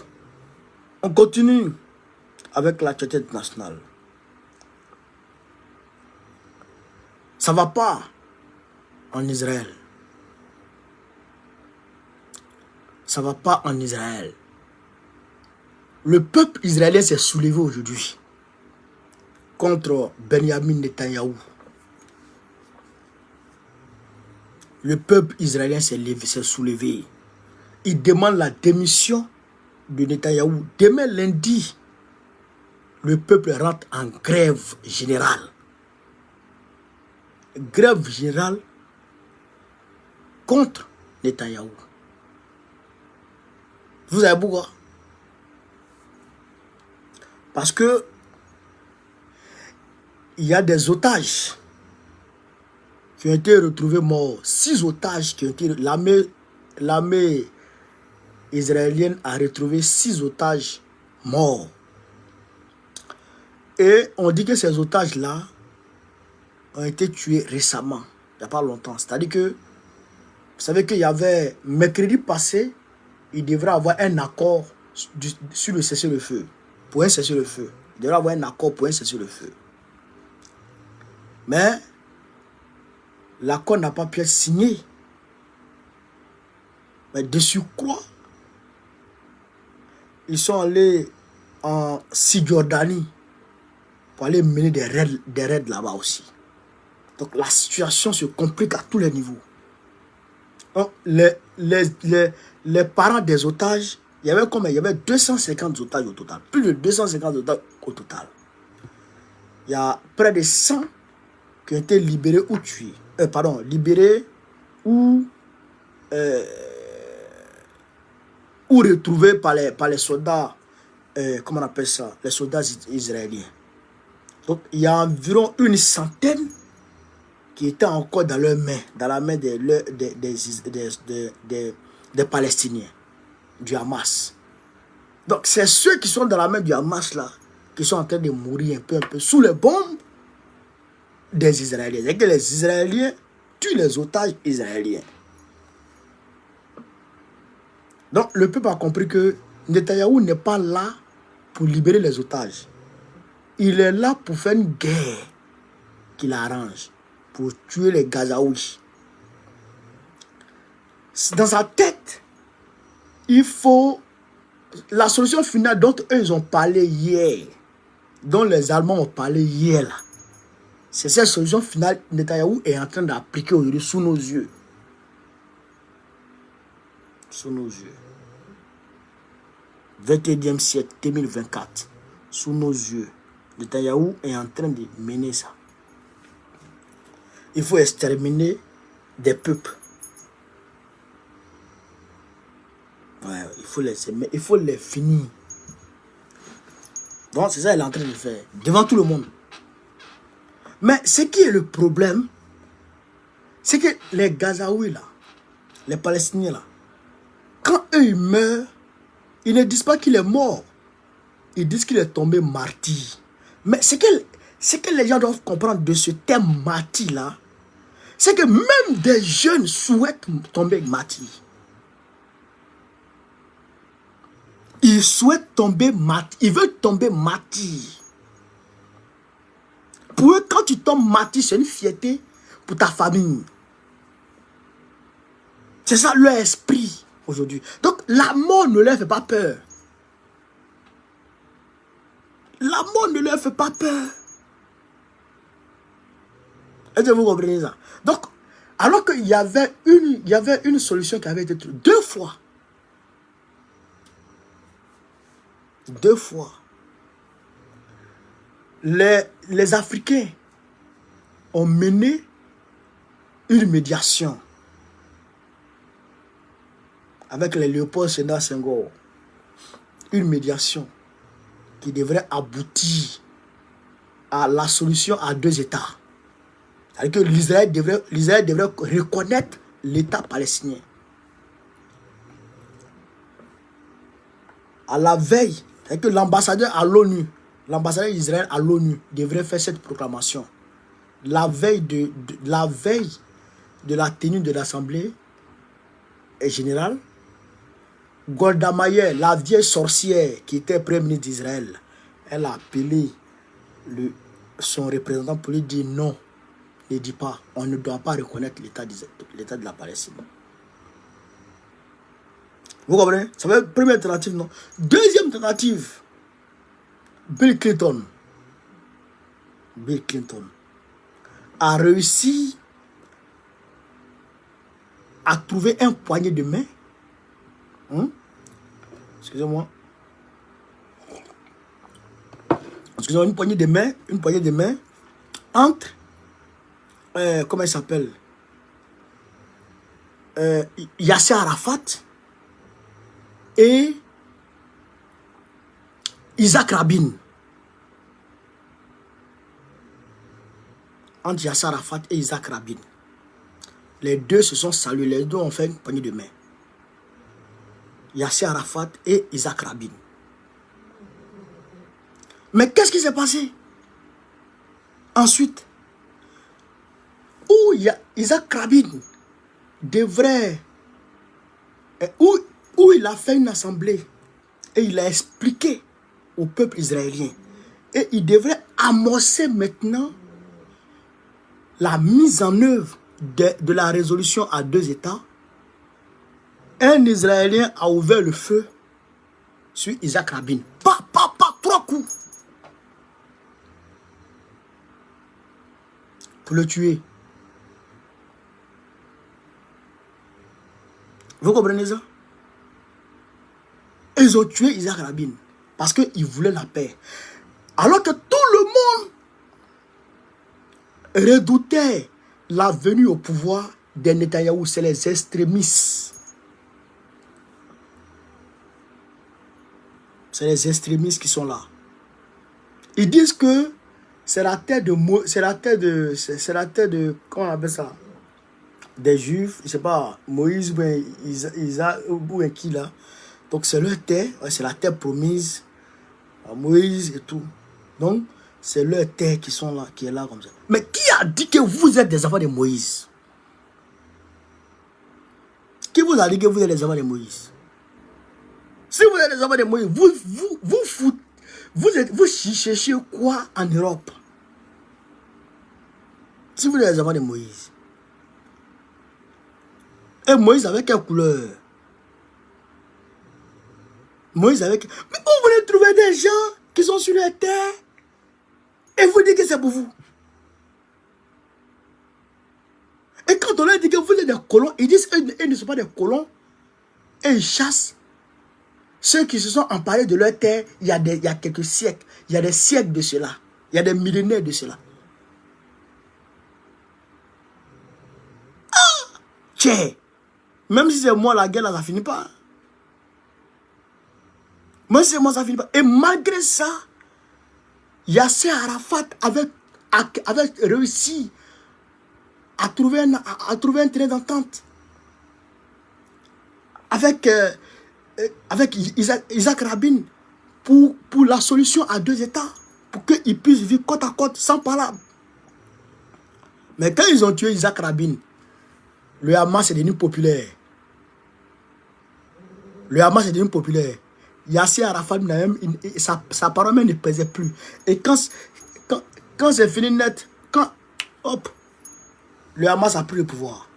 on continue avec la société internationale. Ça ne va pas en Israël. Ça ne va pas en Israël. Le peuple israélien s'est soulevé aujourd'hui contre Benjamin Netanyahou. Le peuple israélien s'est soulevé. Il demande la démission de Netanyahou. Demain lundi, le peuple rentre en grève générale. Grève générale contre Netanyahou. Vous savez pourquoi? Parce que il y a des otages qui ont été retrouvés morts. 6 otages qui ont été... L'armée israélienne a retrouvé 6 otages morts. Et on dit que ces otages-là ont été tués récemment, il n'y a pas longtemps. C'est-à-dire que, vous savez qu'il y avait, mercredi passé, il devrait avoir un accord sur le cessez-le-feu. Pour un cessez-le-feu. Il devrait avoir un accord pour un cessez-le-feu. Mais, l'accord n'a pas pu être signé. Mais de surcroît, ils sont allés en Cisjordanie pour aller mener des raids là-bas aussi. Donc la situation se complique à tous les niveaux. Donc, les parents des otages, il y avait combien? Il y avait 250 otages au total. Plus de 250 otages au total. Il y a près de 100 qui ont été libérés ou tués. Libérés ou retrouvés par les soldats, comment on appelle ça? Les soldats israéliens. Donc il y a environ une centaine qui étaient encore dans leurs mains, dans la main des Palestiniens, du Hamas. Donc c'est ceux qui sont dans la main du Hamas là, qui sont en train de mourir un peu sous les bombes des Israéliens. C'est que les Israéliens tuent les otages israéliens. Donc le peuple a compris que Netanyahou n'est pas là pour libérer les otages. Il est là pour faire une guerre qu'il arrange, pour tuer les Gazaouis. Dans sa tête, il faut... La solution finale dont eux ils ont parlé hier, dont les Allemands ont parlé hier là, c'est cette solution finale que Netanyahou est en train d'appliquer aujourd'hui sous nos yeux. Sous nos yeux. 21e siècle, 2024. Sous nos yeux. Netanyahou est en train de mener ça. Il faut exterminer des peuples. Ouais, il faut les finir. Donc c'est ça qu'il est en train de faire. Devant tout le monde. Mais ce qui est le problème, c'est que les Gazaouis là, les Palestiniens là, quand eux ils meurent, ils ne disent pas qu'il est mort. Ils disent qu'il est tombé martyr. Mais ce que les gens doivent comprendre de ce terme martyr là, c'est que même des jeunes souhaitent tomber martyrs. Ils souhaitent tomber martyrs. Ils veulent tomber martyrs. Pour eux, quand tu tombes martyr, c'est une fierté pour ta famille. C'est ça leur esprit aujourd'hui. Donc la mort ne leur fait pas peur. La mort ne leur fait pas peur. Est-ce que vous comprenez ça? Donc, alors qu'il y avait une solution qui avait été trouvée 2 fois. 2 fois. Les Africains ont mené une médiation avec les Léopold Sédar Senghor. Une médiation qui devrait aboutir à la solution à 2 États. C'est-à-dire que l'Israël devrait reconnaître l'État palestinien. À la veille, c'est-à-dire que l'ambassadeur d'Israël à l'ONU devrait faire cette proclamation. La veille de la tenue de l'Assemblée générale, Golda Meir, la vieille sorcière qui était Premier ministre d'Israël, elle a appelé son représentant pour lui dire non. Ne dit pas, on ne doit pas reconnaître l'État de la Palestine. Vous comprenez? Ça va être première tentative, non? Deuxième tentative, Bill Clinton a réussi à trouver un poignet de main. Excusez-moi. Excusez-moi, une poignée de main entre comment il s'appelle, Yasser Arafat et Isaac Rabin. Entre Yasser Arafat et Isaac Rabin. Les deux se sont salués, les deux ont fait une poignée de main. Yasser Arafat et Isaac Rabin. Mais qu'est-ce qui s'est passé? Ensuite, où Isaac Rabin devrait, où il a fait une assemblée et il a expliqué au peuple israélien, et il devrait amorcer maintenant la mise en œuvre de la résolution à 2 États. Un Israélien a ouvert le feu sur Isaac Rabin. Pas 3 coups pour le tuer. Vous comprenez ça? Ils ont tué Isaac Rabin parce qu'ils voulaient la paix. Alors que tout le monde redoutait la venue au pouvoir des Netanyahou, c'est les extrémistes. C'est les extrémistes qui sont là. Ils disent que c'est la terre de comment on appelle ça? Des Juifs, je sais pas, Moïse ou Isaac ou qui là. Donc c'est leur terre, c'est la terre promise à Moïse et tout. Donc c'est leur terre qui sont là, qui est là comme ça. Mais qui a dit que vous êtes des enfants de Moïse? Qui vous a dit que vous êtes des enfants de Moïse? Si vous êtes des enfants de Moïse, vous cherchez quoi en Europe? Si vous êtes des enfants de Moïse. Et Moïse avec quelle couleur? Moïse avec... Mais vous voulez trouver des gens qui sont sur la terre et vous dites que c'est pour vous. Et quand on leur dit que vous êtes des colons, ils disent qu'ils ne sont pas des colons. Et ils chassent ceux qui se sont emparés de leur terre il y a quelques siècles. Il y a des siècles de cela. Il y a des millénaires de cela. Ah! Tiens! Même si c'est moi, la guerre, là, ça finit pas. Même si c'est moi, ça finit pas. Et malgré ça, Yasser Arafat avait réussi à trouver un terrain d'entente avec Isaac Rabin pour la solution à 2 États, pour qu'ils puissent vivre côte à côte sans palabre. Mais quand ils ont tué Isaac Rabin, le Hamas est devenu populaire. Le Hamas est devenu populaire. Yasser Arafat, même, sa parole même ne pesait plus. Et quand c'est fini net, hop, le Hamas a pris le pouvoir.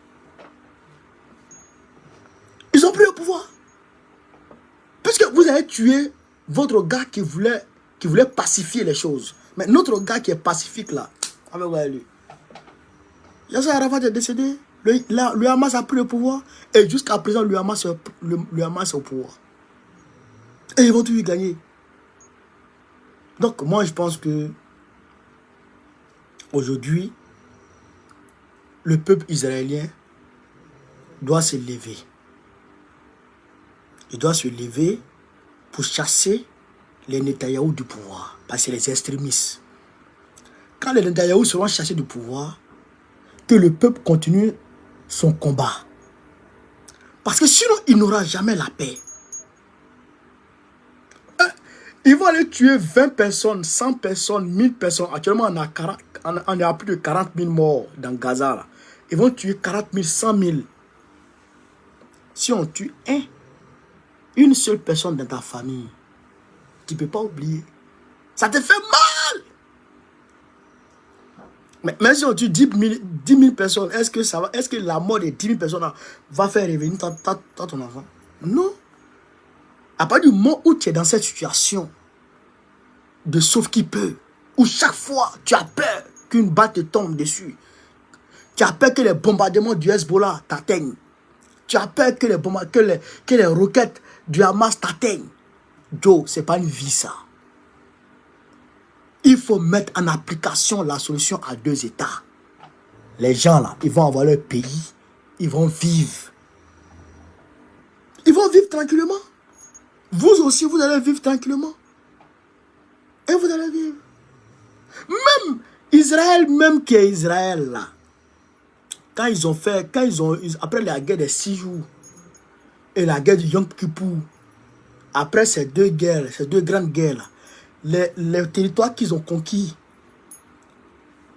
Ils ont pris le pouvoir. Parce que vous avez tué votre gars qui voulait pacifier les choses. Mais notre gars qui est pacifique là, avec lui. Yasser Arafat est décédé. Le Hamas a pris le pouvoir. Et jusqu'à présent, le Hamas est au pouvoir. Et ils vont tout y gagner. Donc, moi, je pense que aujourd'hui, le peuple israélien doit se lever. Il doit se lever pour chasser les Netanyahou du pouvoir. Parce que c'est les extrémistes. Quand les Netanyahou seront chassés du pouvoir, que le peuple continue son combat. Parce que sinon, il n'aura jamais la paix. Ils vont aller tuer 20 personnes, 100 personnes, 1000 personnes. Actuellement, on est à plus de 40 000 morts dans Gaza. Là. Ils vont tuer 40 000, 100 000. Si on tue une seule personne dans ta famille, tu ne peux pas oublier. Ça te fait mal. Mais même si on tue 10 000 personnes, est-ce que la mort de 10 000 personnes là, va faire revenir ton enfant? Non. À partir du moment où tu es dans cette situation de sauve qui peut, où chaque fois tu as peur qu'une balle te tombe dessus, tu as peur que les bombardements du Hezbollah t'atteignent, tu as peur que les roquettes du Hamas t'atteignent. Joe, ce n'est pas une vie ça. Il faut mettre en application la solution à 2 États. Les gens là, ils vont avoir leur pays, ils vont vivre. Ils vont vivre tranquillement. Vous aussi, vous allez vivre tranquillement. Et vous allez vivre. Même Israël, même qui est Israël là, après la guerre des 6 jours et la guerre du Yom Kippour, après ces 2 guerres, ces 2 grandes guerres là, les territoires qu'ils ont conquis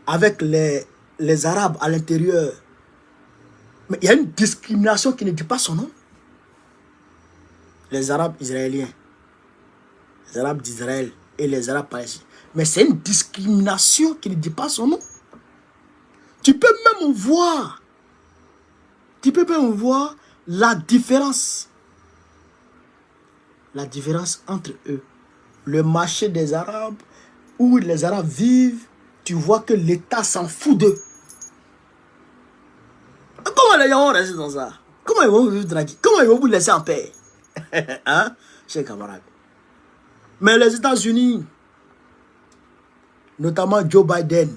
avec les Arabes à l'intérieur, mais il y a une discrimination qui ne dit pas son nom. Les Arabes israéliens, les Arabes d'Israël et les Arabes palestiniens. Mais c'est une discrimination qui ne dit pas son nom. Tu peux même voir la différence. La différence entre eux. Le marché des Arabes, où les Arabes vivent, tu vois que l'État s'en fout d'eux. Comment les gens vont rester dans ça? Comment ils vont vivre tranquille? Comment ils vont vous laisser en paix? Hein, chers camarades. Mais les États-Unis, notamment Joe Biden,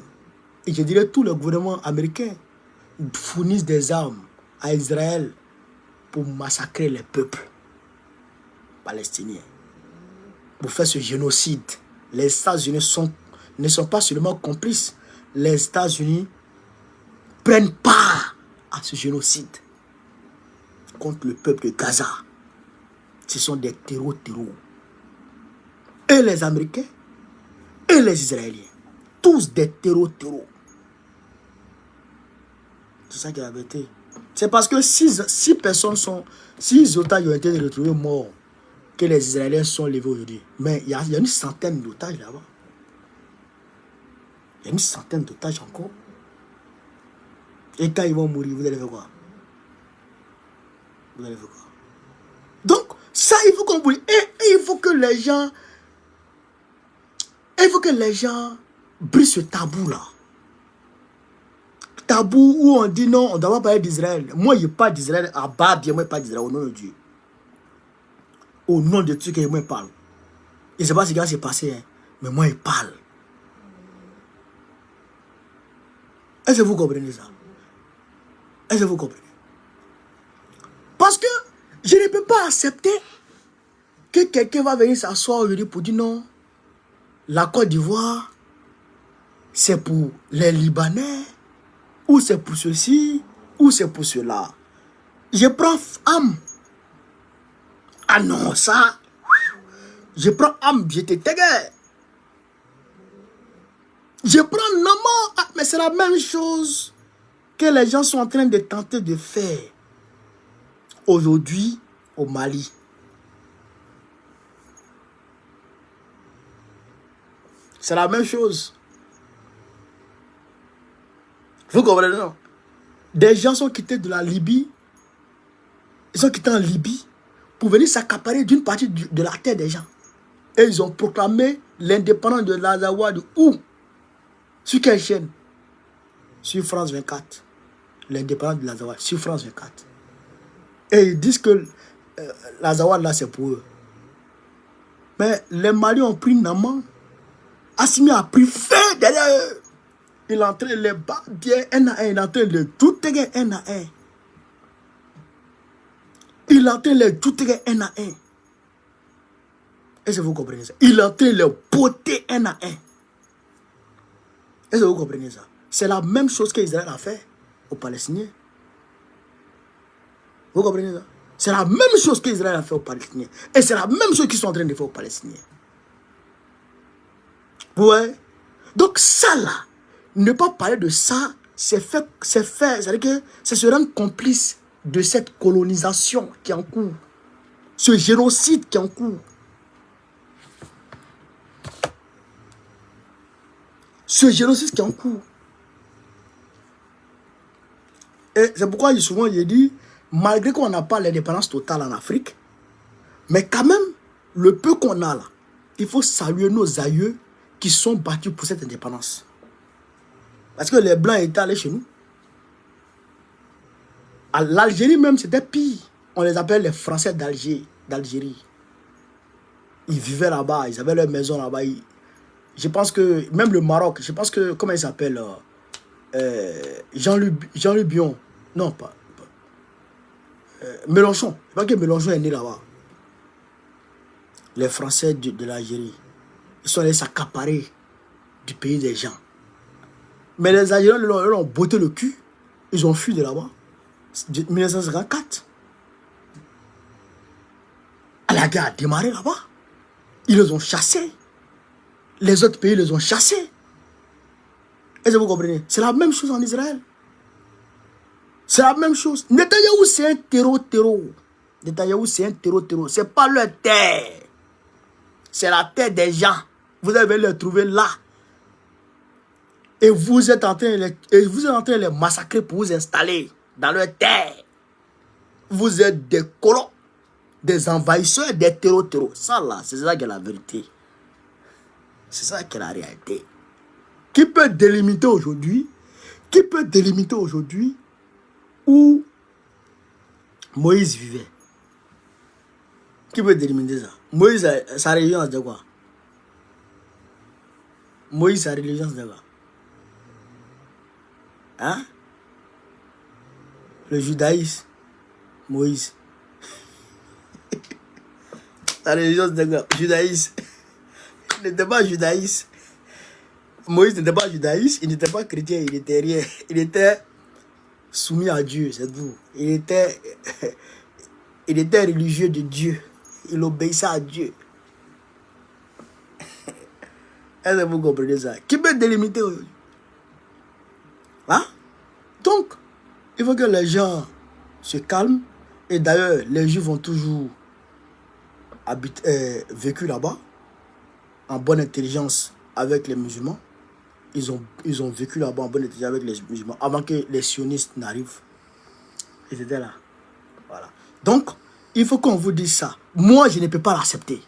et je dirais tout le gouvernement américain, fournissent des armes à Israël pour massacrer les peuples palestiniens, pour faire ce génocide. Les États-Unis ne sont pas seulement complices, les États-Unis prennent part à ce génocide contre le peuple de Gaza. Ce sont des terreaux. Et les Américains et les Israéliens. Tous des terreaux. C'est ça qui est la vérité. C'est parce que 6 otages ont été retrouvés morts que les Israéliens sont levés aujourd'hui. Mais il y a une centaine d'otages là-bas. Il y a une centaine d'otages encore. Et quand ils vont mourir, vous allez faire quoi? Vous allez faire quoi? Donc, ça, il faut qu'on vous... Et il faut que les gens... brisent ce tabou là. Tabou où on dit non, on ne doit pas parler d'Israël. Moi, je parle d'Israël à bas bien, moi, je parle d'Israël au nom de Dieu. Au nom de Dieu que moi, je parle. Je ne sais pas ce qui s'est passé, hein, mais moi, je parle. Est-ce que vous comprenez ça? Est-ce que vous comprenez? Parce que je ne peux pas accepter que quelqu'un va venir s'asseoir aujourd'hui pour dire non, la Côte d'Ivoire, c'est pour les Libanais, ou c'est pour ceci, ou c'est pour cela. Je prends âme. Ah non, ça, je prends âme, je te tégué. Je prends Naman, ah, mais c'est la même chose. que les gens sont en train de tenter de faire aujourd'hui au Mali. C'est la même chose. Vous comprenez, non? Des gens sont quittés de la Libye. Ils sont quittés en Libye pour venir s'accaparer d'une partie de la terre des gens. Et ils ont proclamé l'indépendance de l'Azawad de où? Sur quelle chaîne? Sur France 24. L'indépendance de l'Azawad sur France 24. Et ils disent que l'Azawad là c'est pour eux. Mais les Maliens ont pris Naman. Assimi a pris feu derrière eux. Il est en train de les battre bien un à un. Il est en train de les tout un à un. Il est en train de les tout un à un. Est-ce que vous comprenez ça? Il est en train de les botter un à un. Est-ce que vous comprenez ça? C'est la même chose qu'Israël a fait aux Palestiniens. Vous comprenez ça? C'est la même chose qu'Israël a fait aux Palestiniens. Et c'est la même chose qu'ils sont en train de faire aux Palestiniens. Ouais. Donc ça là, ne pas parler de ça, c'est fait, c'est-à-dire que c'est se rendre complice de cette colonisation qui est en cours. Ce génocide qui est en cours. Ce génocide qui est en cours. Et c'est pourquoi souvent il dit, malgré qu'on n'a pas l'indépendance totale en Afrique, mais quand même, le peu qu'on a là, il faut saluer nos aïeux qui sont battus pour cette indépendance. Parce que les Blancs étaient allés chez nous. À l'Algérie même, c'était pire. On les appelle les Français d'Algérie. Ils vivaient là-bas, ils avaient leur maison là-bas. Je pense que, même le Maroc, je pense que, comment il s'appelle Jean-Luc Bion. Non, pas. Mélenchon. Je pense que Mélenchon est né là-bas. Les Français de l'Algérie. Ils sont allés s'accaparer du pays des gens. Mais les Algériens leur ont botté le cul. Ils ont fui de là-bas. 1954. La guerre a démarré là-bas. Ils les ont chassés. Les autres pays les ont chassés. Est-ce que vous comprenez? C'est la même chose en Israël. C'est la même chose. Netanyahou, c'est un terreau. Netanyahou, c'est un terreau. C'est pas leur terre. C'est la terre des gens. Vous allez les trouver là. Et vous êtes en train de les massacrer pour vous installer dans leur terre. Vous êtes des colons, des envahisseurs, des terreaux. Ça là, c'est ça qui est la vérité. C'est ça qui est la réalité. Qui peut délimiter aujourd'hui? Où Moïse vivait? Qui peut délimiter ça? Moïse, sa religion, c'est de quoi? Moïse, sa religion, c'est de quoi? Hein? Le judaïsme. Moïse. Sa religion, c'est de quoi? Judaïsme. Il n'était pas judaïsme. Moïse n'était pas judaïsme, il n'était pas chrétien, il n'était rien. Il était soumis à Dieu, c'est tout. Il était religieux de Dieu. Il obéissait à Dieu. Est-ce que vous comprenez ça? Qui peut délimiter aujourd'hui? Hein? Donc, il faut que les gens se calment. Et d'ailleurs, les Juifs ont toujours vécu là-bas, en bonne intelligence avec les musulmans. Ils ont vécu là-bas en bonne intelligence avec les musulmans avant que les sionistes n'arrivent. Ils étaient là. Voilà. Donc, il faut qu'on vous dise ça. Moi, je ne peux pas l'accepter.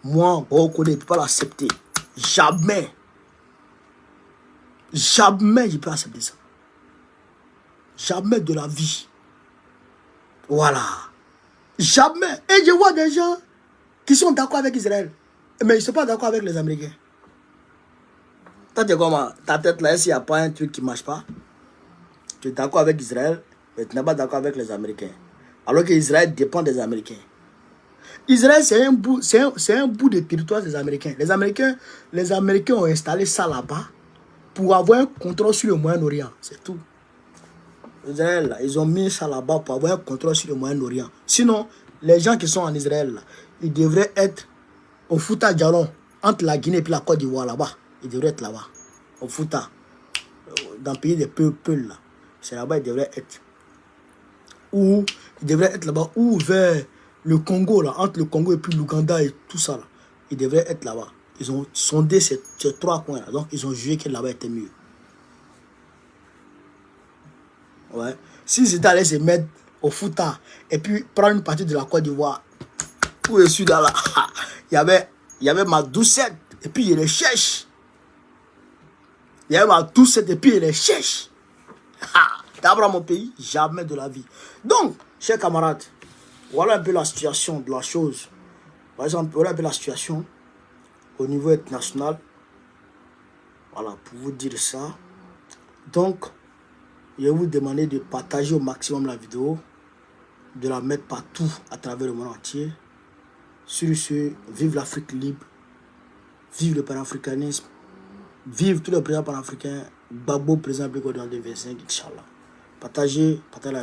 Moi, je ne peux pas l'accepter. Jamais. Jamais je peux accepter ça. Jamais de la vie. Voilà. Jamais. Et je vois des gens qui sont d'accord avec Israël. Mais ils ne sont pas d'accord avec les Américains. Toi, tu es comment? Ta tête là, s'il n'y a pas un truc qui ne marche pas, tu es d'accord avec Israël, mais tu n'es pas d'accord avec les Américains. Alors que Israël dépend des Américains. Israël, c'est un bout de territoire des Américains. Les Américains ont installé ça là-bas pour avoir un contrôle sur le Moyen-Orient. C'est tout. Israël, là, ils ont mis ça là-bas pour avoir un contrôle sur le Moyen-Orient. Sinon, les gens qui sont en Israël, là, ils devraient être au Fouta Djalon, entre la Guinée et la Côte d'Ivoire là-bas. Ils devraient être là-bas, au Fouta. dans le pays des peuples, là. C'est là-bas il devrait être. Ou il devrait être là-bas, ou vers le Congo, là, entre le Congo et puis l'Ouganda et tout ça, là. Il devrait être là-bas. Ils ont sondé ces 3 coins-là. Donc, ils ont jugé que là-bas était mieux. Ouais. S'ils étaient allés se mettre au Fouta et puis prendre une partie de la Côte d'Ivoire, où je suis là, il y avait ma doucette et puis il les cherche. Il y avait ma doucette et puis il les cherche. D'abord mon pays, jamais de la vie. Donc, chers camarades, voilà un peu la situation de la chose. Par exemple, voilà un peu la situation au niveau international. Voilà, pour vous dire ça. Donc, je vais vous demander de partager au maximum la vidéo, de la mettre partout à travers le monde entier. Sur ce, vive l'Afrique libre, vive le panafricanisme, vive tous les présidents panafricains, Gbagbo, président Bégo dans 2025, Inch'Allah. Partagez la vidéo.